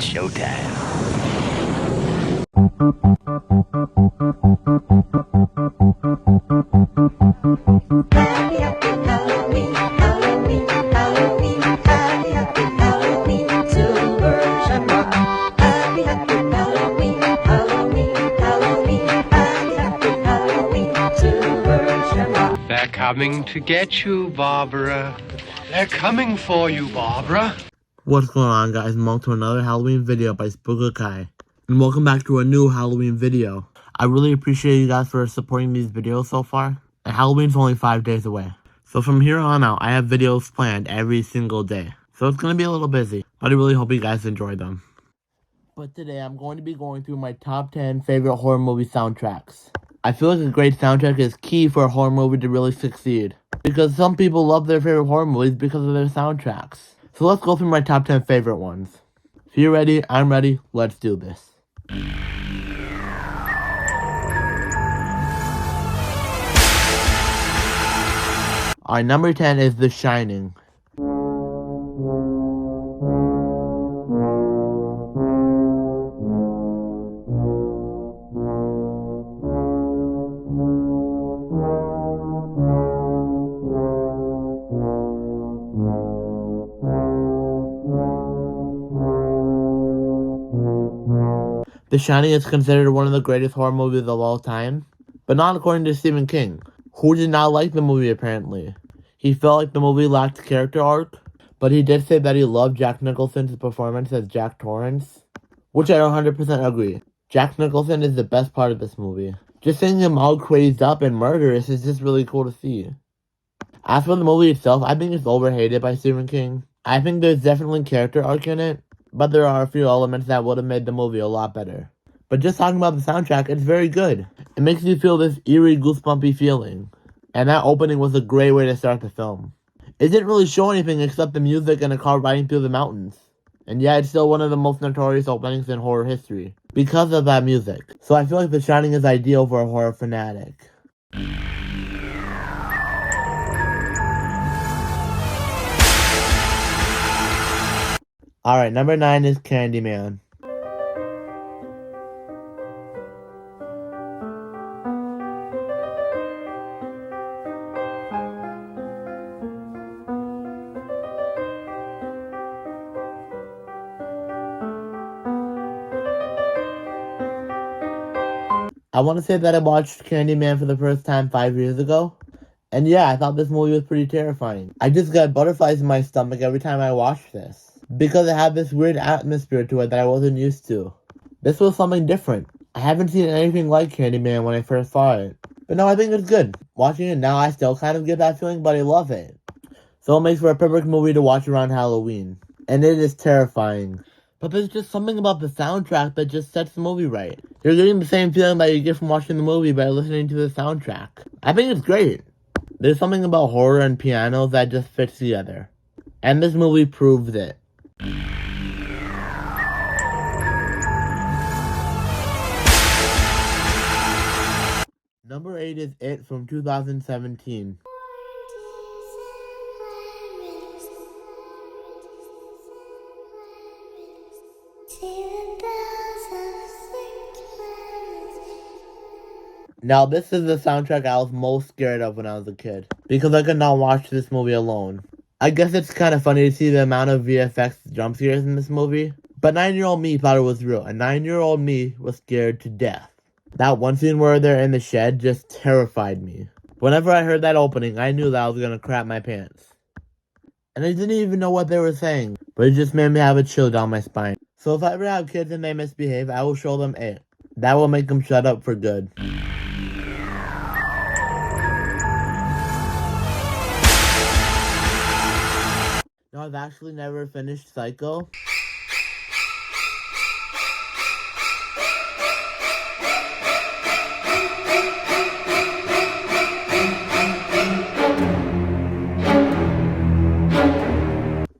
showtime. Happy, happy Halloween, Halloween, Halloween, happy, happy Halloween, Silver Shamrock. Happy, happy Halloween, Halloween, Halloween, happy, happy Halloween, Silver Shamrock. They're coming to get you, Barbara. They're coming for you, Barbara. What's going on, guys? And welcome to another Halloween video by Spookakai. And welcome back to a new Halloween video. I really appreciate you guys for supporting these videos so far. And Halloween's only 5 days away. So from here on out, I have videos planned every single day. So it's going to be a little busy, but I really hope you guys enjoy them. But today, I'm going to be going through my top 10 favorite horror movie soundtracks. I feel like a great soundtrack is key for a horror movie to really succeed. Because some people love their favorite horror movies because of their soundtracks. So let's go through my top 10 favorite ones. If you're ready, I'm ready, let's do this. Alright, number 10 is The Shining. The Shining is considered one of the greatest horror movies of all time, but not according to Stephen King, who did not like the movie apparently. He felt like the movie lacked character arc, but he did say that he loved Jack Nicholson's performance as Jack Torrance, which I 100% agree. Jack Nicholson is the best part of this movie. Just seeing him all crazed up and murderous is just really cool to see. As for the movie itself, I think it's overhated by Stephen King. I think there's definitely character arc in it, but there are a few elements that would have made the movie a lot better. But just talking about the soundtrack, it's very good. It makes you feel this eerie, goosebumpy feeling. And that opening was a great way to start the film. It didn't really show anything except the music and a car riding through the mountains. And yeah, it's still one of the most notorious openings in horror history, because of that music. So I feel like The Shining is ideal for a horror fanatic. Alright, number 9 is Candyman. I want to say that I watched Candyman for the first time 5 years ago. And yeah, I thought this movie was pretty terrifying. I just got butterflies in my stomach every time I watched this, because it had this weird atmosphere to it that I wasn't used to. This was something different. I haven't seen anything like Candyman when I first saw it. But no, I think it's good. Watching it now, I still kind of get that feeling, but I love it. So it makes for a perfect movie to watch around Halloween. And it is terrifying. But there's just something about the soundtrack that just sets the movie right. You're getting the same feeling that you get from watching the movie by listening to the soundtrack. I think it's great. There's something about horror and piano that just fits together. And this movie proves it. Number 8 is It from 2017. Now this is the soundtrack I was most scared of when I was a kid, because I could not watch this movie alone. I guess it's kind of funny to see the amount of VFX jump scares in this movie, but 9-year-old me thought it was real, and 9-year-old me was scared to death. That one scene where they're in the shed just terrified me. Whenever I heard that opening, I knew that I was gonna crap my pants. And I didn't even know what they were saying, but it just made me have a chill down my spine. So if I ever have kids and they misbehave, I will show them It. That will make them shut up for good. No, I've actually never finished Psycho.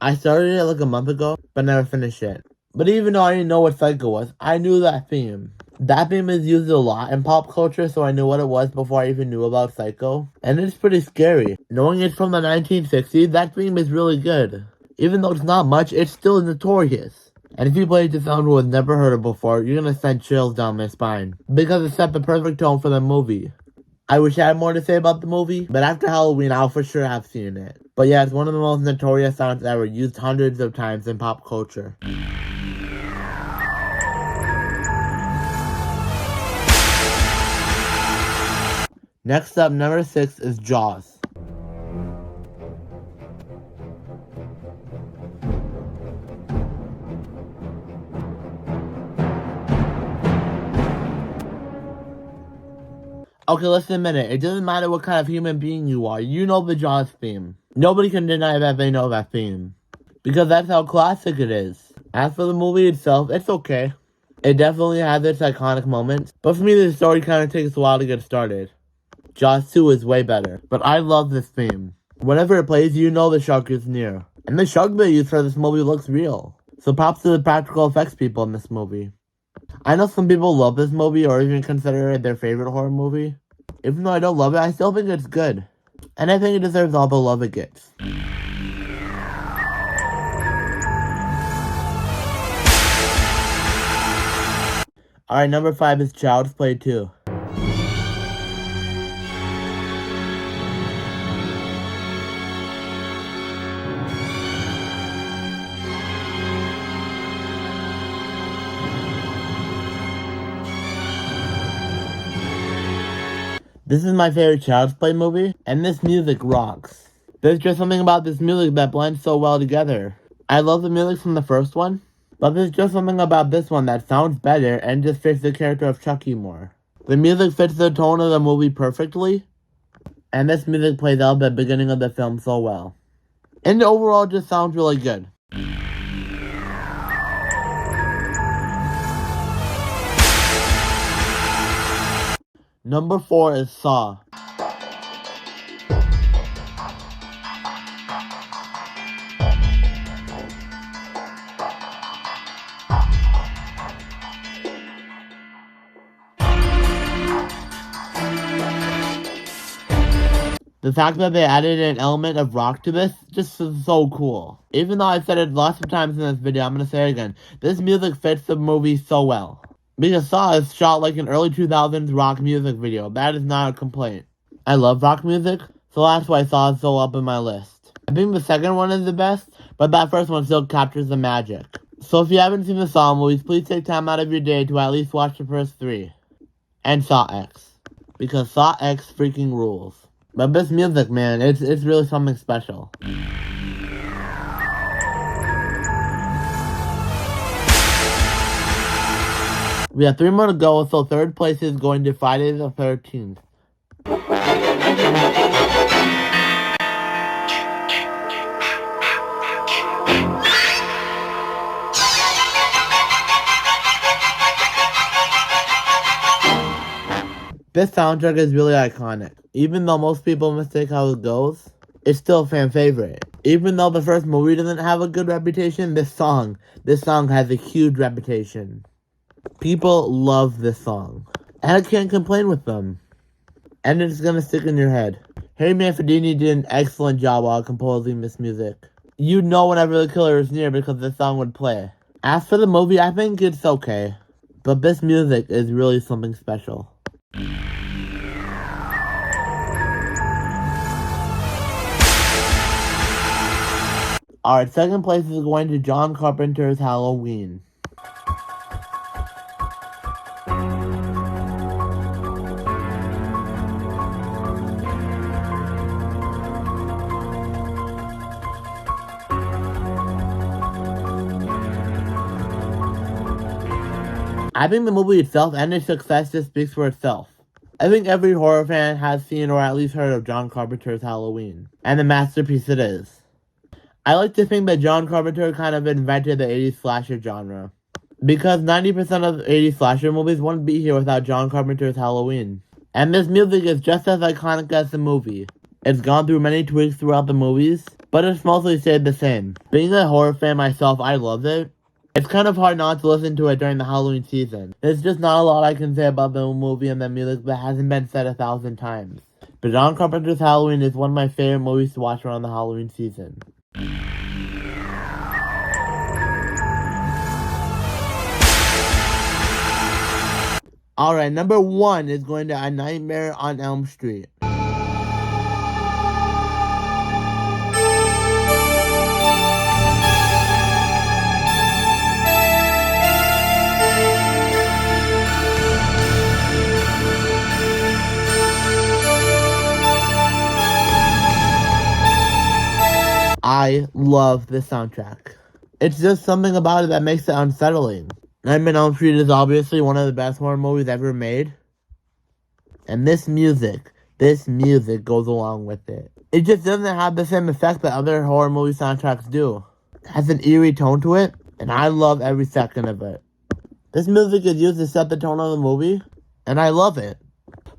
I started it like a month ago, but never finished it. But even though I didn't know what Psycho was, I knew that theme. That theme is used a lot in pop culture, so I knew what it was before I even knew about Psycho. And it's pretty scary. Knowing it's from the 1960s, that theme is really good. Even though it's not much, it's still notorious. And if you play it to someone who has never heard it before, you're gonna send chills down their spine. Because it set the perfect tone for the movie. I wish I had more to say about the movie, but after Halloween, I'll for sure have seen it. But yeah, it's one of the most notorious songs ever, used hundreds of times in pop culture. Next up, number 6 is Jaws. Okay, listen a minute. It doesn't matter what kind of human being you are. You know the Jaws theme. Nobody can deny that they know that theme. Because that's how classic it is. As for the movie itself, it's okay. It definitely has its iconic moments. But for me, the story kind of takes a while to get started. Jaws 2 is way better. But I love this theme. Whenever it plays, you know the shark is near. And the shark they use for this movie looks real. So props to the practical effects people in this movie. I know some people love this movie or even consider it their favorite horror movie. Even though I don't love it, I still think it's good. And I think it deserves all the love it gets. Alright, number 5 is Child's Play 2. This is my favorite Child's Play movie, and this music rocks. There's just something about this music that blends so well together. I love the music from the first one, but there's just something about this one that sounds better and just fits the character of Chucky more. The music fits the tone of the movie perfectly, and this music plays out at the beginning of the film so well. And the overall just sounds really good. Number 4 is Saw. The fact that they added an element of rock to this just is so cool. Even though I've said it lots of times in this video, I'm gonna say it again. This music fits the movie so well. Because Saw is shot like an early 2000s rock music video. That is not a complaint. I love rock music, so that's why Saw is so up in my list. I think the second one is the best, but that first one still captures the magic. So if you haven't seen the Saw movies, please take time out of your day to at least watch the first 3. And Saw X. Because Saw X freaking rules. But this music, man, it's really something special. We have 3 more to go, so third place is going to Friday the 13th. This soundtrack is really iconic. Even though most people mistake how it goes, it's still a fan favorite. Even though the first movie doesn't have a good reputation, this song has a huge reputation. People love this song. And I can't complain with them. And it's gonna stick in your head. Harry Manfredini did an excellent job while composing this music. You'd know whenever the killer is near because this song would play. As for the movie, I think it's okay. But this music is really something special. Alright, second place is going to John Carpenter's Halloween. I think the movie itself and its success just speaks for itself. I think every horror fan has seen or at least heard of John Carpenter's Halloween, and the masterpiece it is. I like to think that John Carpenter kind of invented the 80s slasher genre, because 90% of 80s slasher movies wouldn't be here without John Carpenter's Halloween. And this music is just as iconic as the movie. It's gone through many tweaks throughout the movies, but it's mostly stayed the same. Being a horror fan myself, I love it. It's kind of hard not to listen to it during the Halloween season. There's just not a lot I can say about the movie and the music that hasn't been said 1,000 times. But John Carpenter's Halloween is one of my favorite movies to watch around the Halloween season. Alright, number 1 is going to A Nightmare on Elm Street. I love this soundtrack. It's just something about it that makes it unsettling. Nightmare on Elm Street is obviously one of the best horror movies ever made. And this music goes along with it. It just doesn't have the same effect that other horror movie soundtracks do. It has an eerie tone to it, and I love every second of it. This music is used to set the tone of the movie, and I love it.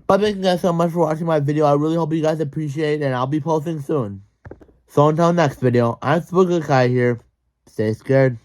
But thank you guys so much for watching my video. I really hope you guys appreciate it, and I'll be posting soon. So until next video, I'm Spooky Kai here. Stay scared.